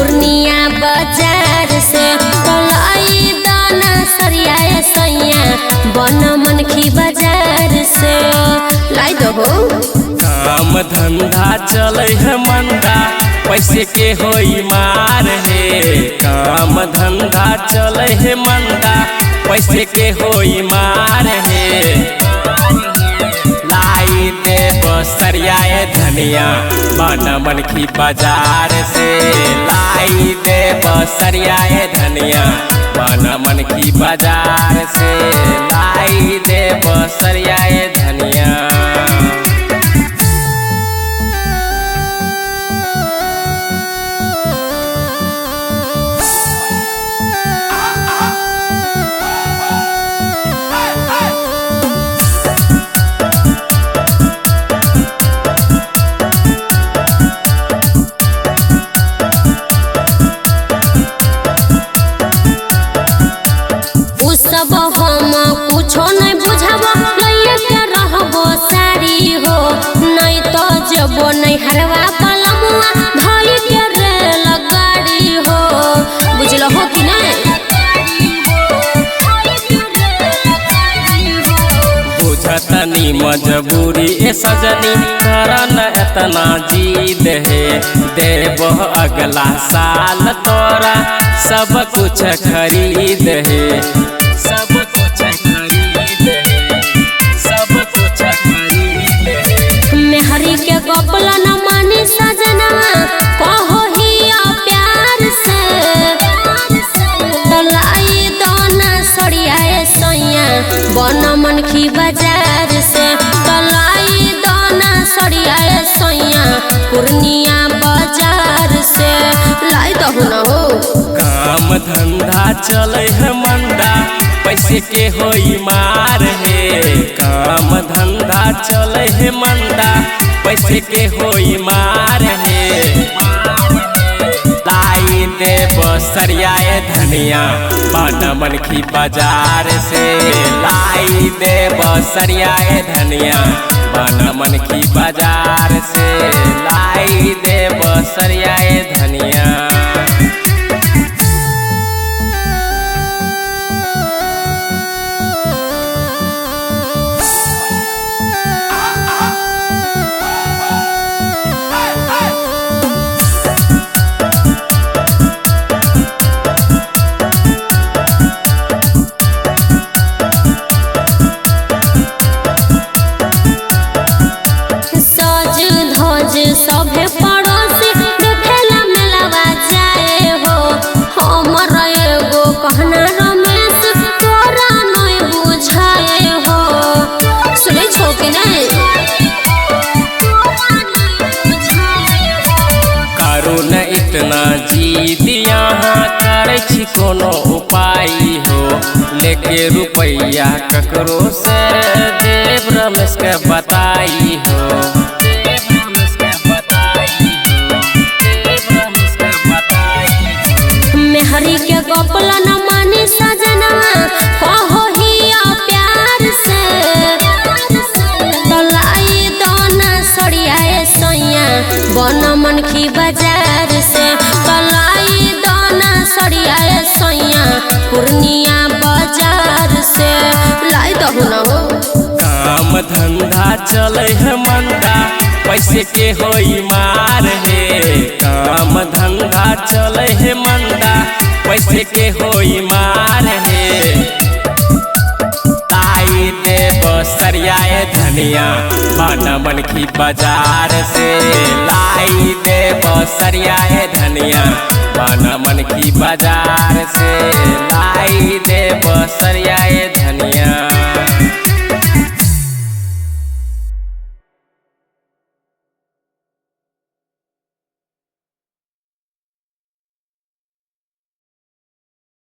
पूर्णिया बाजार से तलाई दाना सरियाए सैया बन मनखी बाजार से लाई दो। काम धंधा चले है मंदा पैसे के होई मार है। काम धंधा चले है मंदा पैसे के होई मार है। लाई दे बसरियाए धनिया बन मनखी बाजार से। लाई दे बसरियाए धनिया बन मनखी बाजार से। लाई दे बसरियाए धनिया। सब हम कुछो नहीं बुझब लइए के रहबो सारी हो। नहीं तो जबो नहीं हरवा पलमुआ धई के रेल गाड़ी हो। बुझल हो कि नहीं? बुझतनी मजबूरी ए सजनी करन एतना जीद है। देव अगला साल तोरा सब कुछ खरीद है। सब कुछ खरीद है। सब कुछ खरीद है। मेहरी के गोपला न मानी सजनवा कहो ही प्यार से। तलाई दाना सरियाए सैया बन मनखी बाजार से। तलाई दाना सरियाए सैया पूर्णिया बाजार से लाई दहु न हो। काम धंधा चले है मंदा पैसे के होई मार है। काम धंधा चले है मंदा पैसे के होई मार है। लाई दे बसरियाए धनिया बन मनखी बाजार से। लाई दे बसरियाए धनिया बन मनखी बाजार से। लाई दे बसरियाए धनिया। सभे पड़ोसी देखेला मेलावा जाए हो। हमर एगो कहना रमेश तोरा नहीं बुझाए हो। सुनै छौ कि नहीं? करू न इतना जीद यहाँ करे छी कोनो उपाय हो। लेके रुपैया ककरो से देव रमेश के बताई हो। मेहरी के गोपला न मानी सजनवा कहो ही प्यार से। तलाई दाना सरियाए सैया बन मनखी बाजार से। तलाई दाना सरियाए सैया पूर्णिया बाजार से लाई दहु न हो। काम धंधा चले है मंदा पैसे के होई मार है। काम धंधा चले है मंदा पैसे के होई मार है। लाई दे बसरियाए धनिया बन मनखी बाजार से। लाई दे बसरियाए धनिया बन मनखी बाजार से। लाई दे बसरियाए